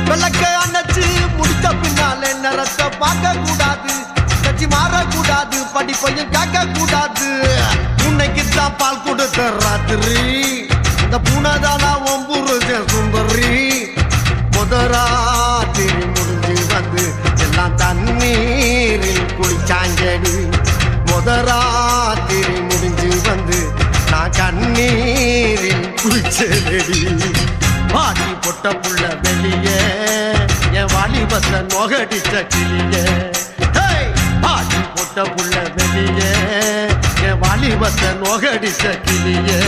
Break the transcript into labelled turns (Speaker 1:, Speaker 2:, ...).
Speaker 1: விளக்க அணைச்சு முடித்த பின்னாலே நேரத்தை பார்க்க கூடாது, கட்சி மாறக்கூடாது, படிப்பையும் கேட்க கூடாது. உன்னைக்குத்தான் பால் கொடுத்த ராத்திரி, இந்த பூனதானா ஒம்புருஜ சுந்தரி. முதராத்திரி முடிஞ்சு வந்து எல்லாம் தண்ணீரில் குளிச்சாங்கடி. முதராத்திரி முடிஞ்சு வந்து நான் கண்ணீரில் குளிச்சேடி. வாடி பொட்ட புள்ள வெளியே என் வாலிபத்தை நொகடிச்ச கிளியே. வாடி பொட்ட புள்ள வெளியே என் வாலிபத்தை நொகடிச்ச கிளியே.